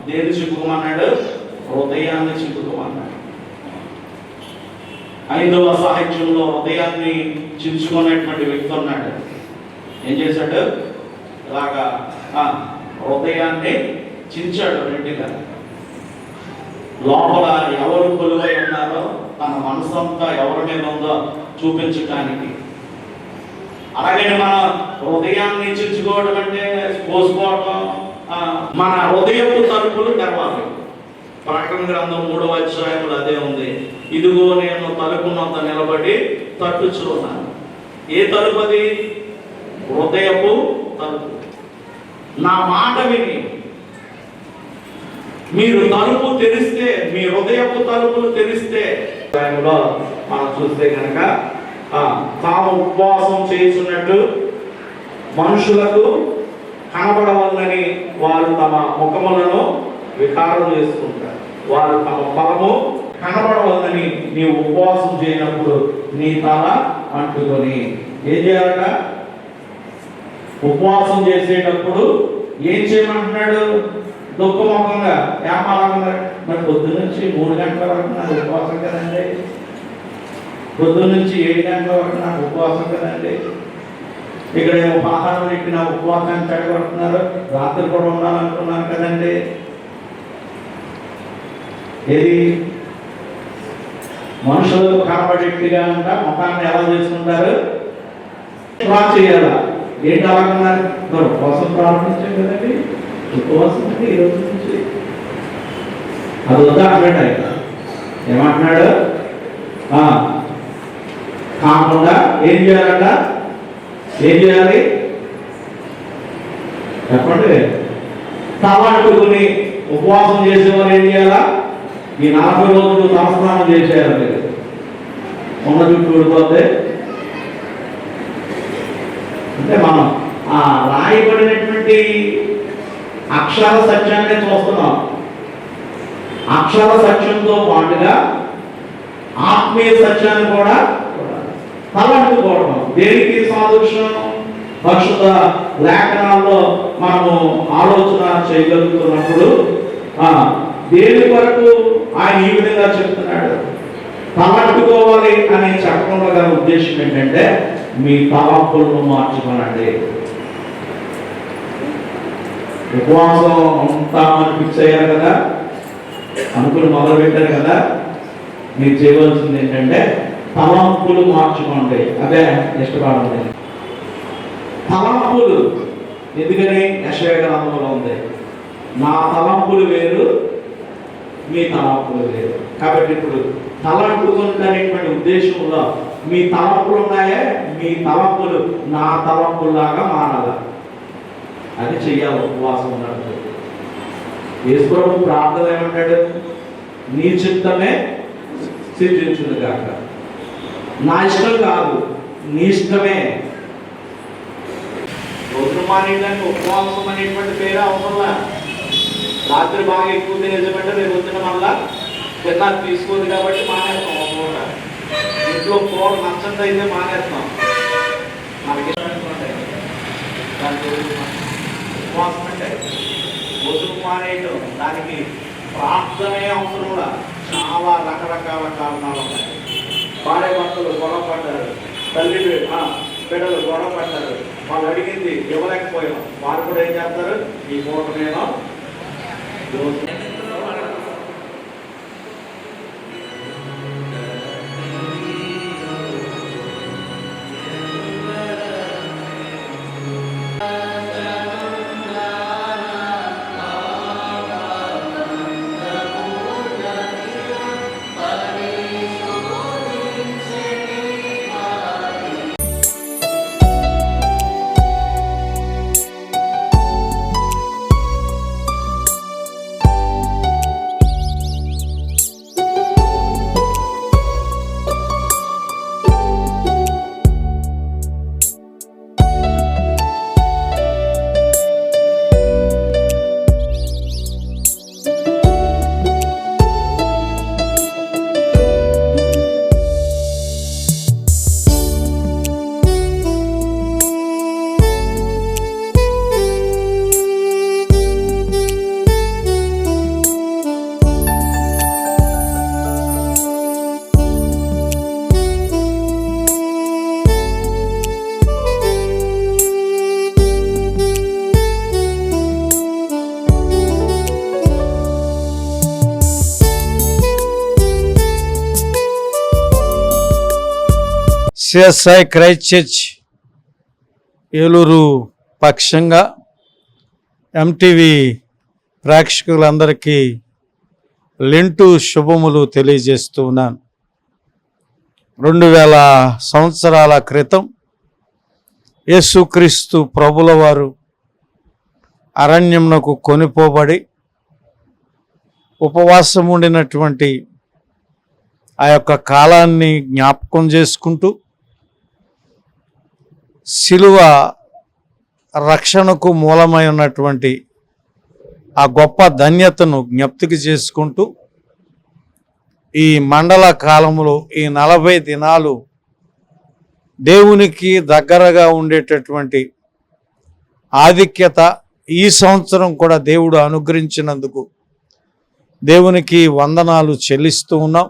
దేన్ని చిక్కుకోమన్నాడు? హృదయాన్ని చిక్కుకోమన్నాడు. 5వ సాహిత్యంలో హృదయాన్ని చించుకునేటువంటి వ్యక్తి ఉన్నాడు. ఏం చేశాడు? ఇలాగా హృదయాన్ని చించాడు రెండుగా. లోపల ఎవరు కొలువై ఉన్నారో తన మనసంతా ఎవరి మీద ఉందో చూపించడానికి. అలాగే మన హృదయాన్ని చించుకోవడం అంటే కోసుకోవడం. మన హృదయపు తలుపులు తెరవాలి. ప్రకటన గ్రంథం 3వ అధ్యాయంలో అదే ఉంది. ఇదిగో నేను తలుపునంత నిలబడి తట్టుచున్నాను. ఏ తలుపు అది? హృదయపు తలుపు. నా మాట విని మీరు తలుపు తెరిస్తే, మీ హృదయపు తలుపులు తెరిస్తే, మనం చూస్తే కనుక తాము ఉపవాసం చేస్తున్నట్టు మనుషులకు కనబడవల్లని వారు తమ ముఖములను వికారం చేసుకుంటారు. వారు తమ ఫలము కనబడవల్లని నీవు ఉపవాసం చేయనప్పుడు నీ తల అంటుకొని ఏం చేయాలట? ఉపవాసం చేసేటప్పుడు ఏం చేయమంటున్నాడు? దుఃఖముఖంగా ఏమాలంగా. మరి పొద్దు నుంచి 3 గంటల వరకు నాకు ఉపవాసం కదండి, పొద్దు నుంచి 7 గంటల వరకు నాకు ఉపవాసం కదండి, ఇక్కడ ఏమో ఆహారం పెట్టి నా ఉపవాసాన్ని చెడగొడుతున్నారు, రాత్రి కూడా ఉండాలనుకున్నాను కదండి. ఏది? మనుషులకు కనబడేట్టుగా అంట ముఖాన్ని ఎలా చేసుకుంటారు? డ్రా చేయాలా? ఏంటి అలాగన్నారు? ఉపవాసం ప్రారంభించాం కదండి, ఉపవాసం అంటే ఈ రోజు నుంచి అది వద్దా అన్నాడు ఆయన. ఏమంటున్నాడు? కాకుండా ఏం చేయాలంట? ఏం చేయాలి చెప్పండి? తలంటుకుని ఉపవాసం చేసేవారు ఏం చేయాలా? ఈ 40 రోజులు తలస్నానం చేసేయాలి. మీరు ఉన్న చుట్టూ ఊడిపోతే అంటే మనం ఆ రాయబడినటువంటి అక్షర సత్యాన్ని చూస్తున్నాం. అక్షర సత్యంతో పాటుగా ఆత్మీయ సత్యాన్ని కూడా తలంటుకోవడం. దేనికి సాదృశ్యం? పరిశుద్ధ లేఖనాల్లో మనము ఆలోచన చేయగలుగుతున్నప్పుడు దేని వరకు ఆయన ఈ విధంగా చెప్తున్నాడు? తలంటుకోవాలి అని చెప్పడంలో గల ఉద్దేశం ఏంటంటే మీ తలంపులను మార్చుకోనండి. ఉపవాసం ఉంటామని ఫిక్స్ అయ్యారు కదా, అనుకుని మొదలు పెట్టారు కదా, మీరు చేయవలసింది ఏంటంటే తలంపులు మార్చుకోండి. అదే ఇష్టపడండి. తలంపులు ఎందుకని? యెషయా గ్రంథంలో ఉంది, నా తలంపులు వేరు, మీ తలంపులు వేరు. కాబట్టి ఇప్పుడు తలంటుకునేటువంటి ఉద్దేశంలో మీ తలంపులు ఉన్నాయే, మీ తలంపులు నా తలంపులాగా మారాల. అది చెయ్యాలి ఉపవాసం ఉన్నట్టు. యేసుప్రభు ప్రార్థన ఏమంటాడు? నీ చిత్తమే సిద్ధించును గాక. నా ఇష్టం కాదు, నీ ఇష్టమే. రోజు మానేయడానికి ఉపవాసం అనేటువంటి పేరు అవసరంలా. రాత్రి బాగా ఎక్కువ తినేసమంటే రేపు వచ్చిన మళ్ళా తిన్నారు తీసుకోదు కాబట్టి మానేస్తాం. ఒక పూట ఇంట్లో కూర నచ్చంత అయితే మానేస్తాం. మనకి ఉపవాసం అంటే వదులు మానేయటం, దానికి ప్రార్థనే అవసరంలా. చాలా రకరకాల కారణాలు ఉన్నాయి. భార్య భర్తలు గొడవ పడ్డారు, తల్లి బిడ్డలు గొడవ పడ్డారు, వాళ్ళు అడిగింది ఇవ్వలేకపోయాం, వారు కూడా ఏం చేస్తారు? ఈ పూట నేను సిఎస్ఐ క్రైస్ట్ చర్చ్ ఏలూరు పక్షంగా ఎంటీవీ ప్రేక్షకులందరికీ లెంటు శుభములు తెలియజేస్తూ ఉన్నాను. 2000 సంవత్సరాల క్రితం యేసుక్రీస్తు ప్రభుల వారు అరణ్యమునకు కొనిపోబడి ఉపవాసం ఉండినటువంటి ఆ యొక్క కాలాన్ని జ్ఞాపకం చేసుకుంటూ శిలువ రక్షణకు మూలమై ఉన్నటువంటి ఆ గొప్ప ధన్యతను జ్ఞప్తికి చేసుకుంటూ ఈ మండల కాలంలో ఈ 40 దినాలు దేవునికి దగ్గరగా ఉండేటటువంటి ఆధిక్యత ఈ సంవత్సరం కూడా దేవుడు అనుగ్రహించినందుకు దేవునికి వందనాలు చెల్లిస్తూ ఉన్నాం.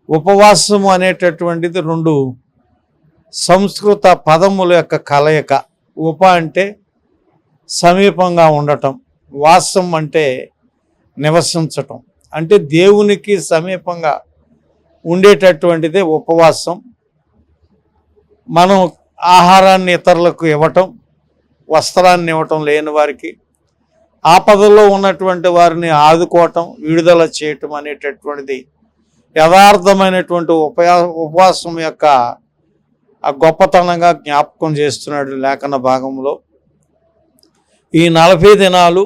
ఉపవాసము అనేటటువంటిది 2 సంస్కృత పదముల యొక్క కలయిక. ఉప అంటే సమీపంగా ఉండటం, వాసం అంటే నివసించటం, అంటే దేవునికి సమీపంగా ఉండేటటువంటిదే ఉపవాసం. మనం ఆహారాన్ని ఇతరులకు ఇవ్వటం, వస్త్రాన్ని ఇవ్వటం, లేని వారికి ఆపదలో ఉన్నటువంటి వారిని ఆదుకోవటం, విడుదల చేయటం అనేటటువంటిది యథార్థమైనటువంటి ఉపవాసం యొక్క ఆ గొప్పతనంగా జ్ఞాపకం చేస్తున్నాడు లేఖన భాగంలో. ఈ 40 దినాలు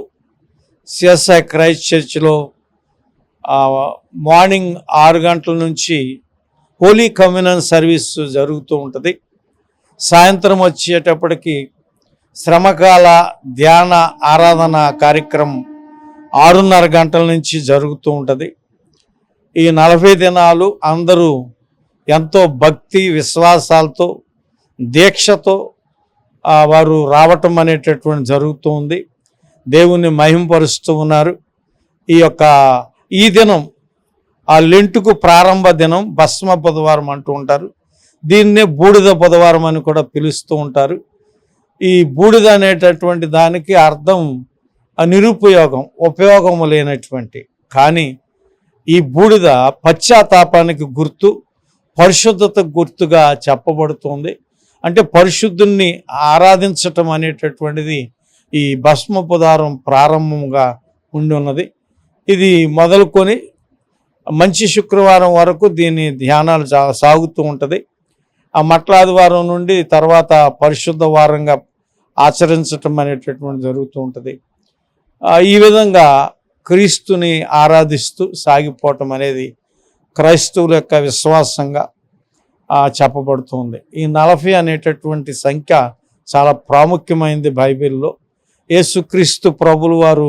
సిఎస్ఐ క్రైస్ట్ చర్చ్లో మార్నింగ్ 6 గంటల నుంచి హోలీ కమ్యూనల్ సర్వీస్ జరుగుతూ ఉంటుంది. సాయంత్రం వచ్చేటప్పటికి శ్రమకాల ధ్యాన ఆరాధన కార్యక్రమం 6:30 గంటల నుంచి జరుగుతూ ఉంటుంది. ఈ 40 దినాలు అందరూ ఎంతో భక్తి విశ్వాసాలతో దీక్షతో వారు రావటం అనేటటువంటి జరుగుతూ ఉంది. దేవుణ్ణి మహింపరుస్తూ ఉన్నారు. ఈ దినం ఆ లెంటుకు ప్రారంభ దినం భస్మ బుధవారం అంటూ ఉంటారు. దీన్నే బూడిద బుధవారం అని కూడా పిలుస్తూ ఉంటారు. ఈ బూడిద అనేటటువంటి దానికి అర్థం నిరుపయోగం, ఉపయోగము లేనటువంటి. కానీ ఈ బూడిద పశ్చాత్తాపానికి గుర్తు, పరిశుద్ధతకు గుర్తుగా చెప్పబడుతుంది. అంటే పరిశుద్ధుణ్ణి ఆరాధించటం అనేటటువంటిది ఈ భస్మ బుధవారం ప్రారంభంగా ఉండి ఉన్నది. ఇది మొదలుకొని మంచి శుక్రవారం వరకు దీని ధ్యానాలు సాగుతూ ఉంటుంది. ఆ మట్లాదివారం నుండి తర్వాత పరిశుద్ధ వారంగా ఆచరించటం అనేటటువంటి జరుగుతూ ఉంటుంది. ఈ విధంగా క్రీస్తుని ఆరాధిస్తూ సాగిపోవటం అనేది క్రైస్తవుల యొక్క విశ్వాసంగా చెప్పబడుతుంది. ఈ 40 అనేటటువంటి సంఖ్య చాలా ప్రాముఖ్యమైనది బైబిల్లో. యేసుక్రీస్తు ప్రభులు వారు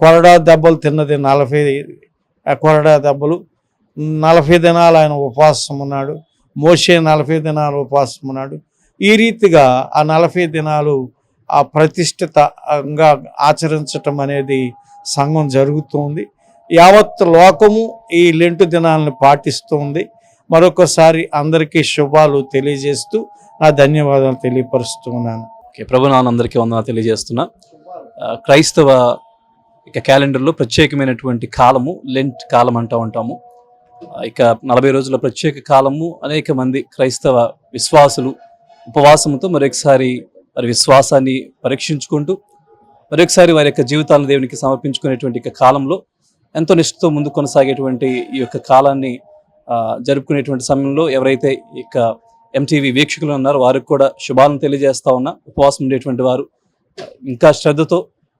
కొరడా దెబ్బలు తిన్నది 40 కొరడా దెబ్బలు. 40 దినాలు ఆయన ఉపవాసం ఉన్నాడు. మోషే 40 దినాలు ఉపవాసం ఉన్నాడు. ఈ రీతిగా ఆ 40 దినాలు ఆ ప్రతిష్ఠితంగా ఆచరించటం అనేది సంఘం జరుగుతుంది. యావత్ లోకము ఈ లెంటు దినాలను పాటిస్తుంది. మరొకసారి అందరికీ శుభాలు తెలియజేస్తూ నా ధన్యవాదాలు తెలియపరుస్తూ ఉన్నాను. ప్రభు నాన్న అందరికీ వందనాలు తెలియజేస్తున్నా. క్రైస్తవ ఇక క్యాలెండర్లో ప్రత్యేకమైనటువంటి కాలము లెంట్ కాలం అంటూ ఉంటాము. ఇక 40 రోజుల ప్రత్యేక కాలము అనేక మంది క్రైస్తవ విశ్వాసులు ఉపవాసంతో మరొకసారి వారి విశ్వాసాన్ని పరీక్షించుకుంటూ మరొకసారి వారి యొక్క జీవితాలను దేవునికి సమర్పించుకునేటువంటి ఇక కాలంలో ఎంతో నిష్ఠతో ముందు కొనసాగేటువంటి ఈ యొక్క కాలాన్ని జరుపుకునేటువంటి సమయంలో ఎవరైతే ఇక ఎంటీవీ వీక్షకులు ఉన్నారో వారికి కూడా శుభాలను తెలియజేస్తా ఉన్నా. ఉపవాసం ఉండేటువంటి వారు ఇంకా శ్రద్ధతో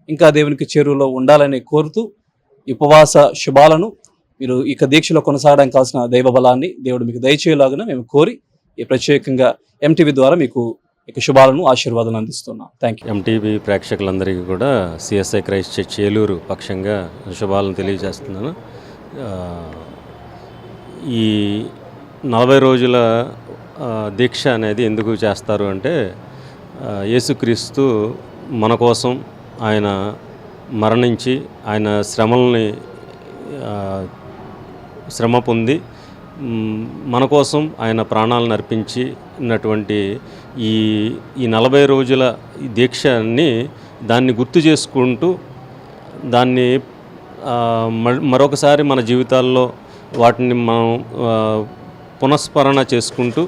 ఇంకా దేవునికి చేరువలో ఉండాలని కోరుతూ ఈ ఉపవాస శుభాలను మీరు ఇక దీక్షలో కొనసాగడానికి కావాల్సిన దైవ బలాన్ని దేవుడు మీకు దయచేయలాగా మేము కోరి ఈ ప్రత్యేకంగా ఎంటీవీ ద్వారా మీకు ఇక శుభాలను ఆశీర్వాదాలు అందిస్తున్నాం. Thank you. ఎంటీవీ ప్రేక్షకులందరికీ కూడా సిఎస్ఐ క్రైస్ట్ చర్చ్ ఏలూరు పక్షంగా శుభాలను తెలియజేస్తున్నాను. ఈ 40 రోజుల దీక్ష అనేది ఎందుకు చేస్తారు అంటే యేసుక్రీస్తు మన కోసం ఆయన మరణించి ఆయన శ్రమ పొంది మన కోసం ఆయన ప్రాణాలను అర్పించినటువంటి ఈ 40 రోజుల దీక్షని దాన్ని గుర్తు చేసుకుంటూ దాన్ని మరొకసారి మన జీవితాల్లో వాటిని మనం పునఃస్మరణ చేసుకుంటూ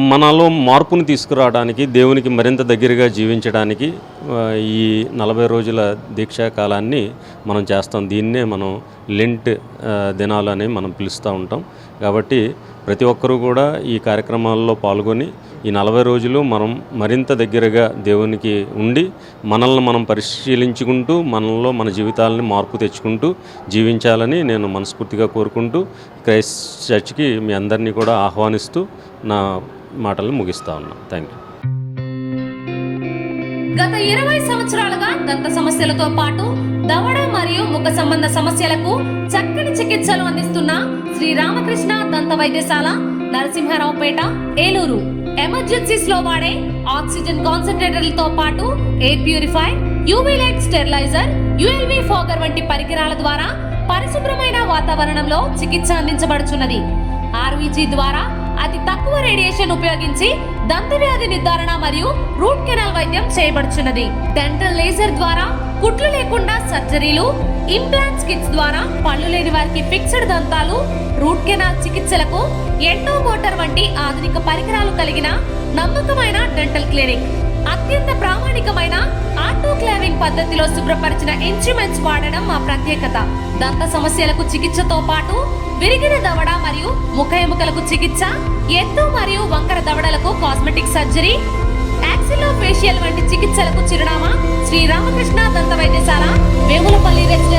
మనలో మార్పుని తీసుకురావడానికి, దేవునికి మరింత దగ్గరగా జీవించడానికి ఈ 40 రోజుల దీక్షా కాలాన్ని మనం చేస్తాం. దీన్నే మనం లెంట్ దినాలు అని మనం పిలుస్తూ ఉంటాం. కాబట్టి ప్రతి ఒక్కరూ కూడా ఈ కార్యక్రమాల్లో పాల్గొని ఈ 40 రోజులు మనం మరింత దగ్గరగా దేవునికి ఉండి మనల్ని మనం పరిశీలించుకుంటూ మనలో మన జీవితాలని మార్పు తెచ్చుకుంటూ జీవించాలని నేను మనస్ఫూర్తిగా కోరుకుంటూ క్రైస్ట్ చర్చ్కి మీ అందరినీ కూడా ఆహ్వానిస్తూ నా మాటలను ముగిస్తా ఉన్నా. Thank you. గత 20 సంవత్సరాలుగా దంత సమస్యలతో పాటు దవడ మరియు ముఖ సంబంధ సమస్యలకు చక్కని చికిత్సలు అందిస్తున్న శ్రీ రామకృష్ణ దంత వైద్యశాల, నరసింహారావుపేట, ఏలూరు. ఎమర్జెన్సీస్ లో వాడే ఆక్సిజన్ కాన్సంట్రేటర్లతో పాటు air purify, UV light steriliser, ULV fogger వంటి పరికరాల ద్వారా పరిశుభ్రమైన వాతావరణంలో చికిత్స అందించబడుచున్నది. ఆర్వీజీ ద్వారా అతి తక్కువ రేడియేషన్ ఉపయోగించి దంత వ్యాధి నిర్ధారణ మరియు రూట్ కెనాల్ వైద్యం చేయబడుచున్నది. డెంటల్ లేజర్ ద్వారా కుట్లు లేకుండా సర్జరీలు, ఇంప్లాంట్స్ కిట్స్ ద్వారా పళ్ళు లేని వారికి ఫిక్స్డ్ దంతాలు, రూట్ కెనాల్ చికిత్సలకు ఎండో మోటార్ వంటి ఆధునిక పరికరాలు కలిగిన నమ్మకమైన డెంటల్ క్లినిక్. అత్యంత ప్రామాణికమైన ఆటోక్లావింగ్ పద్ధతిలో శుభ్రపరిచిన ఇన్స్ట్రుమెంట్స్ వాడడం మా ప్రత్యేకత. దంత సమస్యలకు చికిత్సతో పాటు విరిగిన దవడ మరియు ముఖ ఎముకలకు చికిత్స, ఎత్తు మరియు వంకర దవడలకు కాస్మెటిక్ సర్జరీ, యాక్సిలో ఫేషియల్ వంటి చికిత్సలకు చిరునామా శ్రీ రామకృష్ణ దంత వైద్యశాల, వేములపల్లి రెసిడెన్సీ.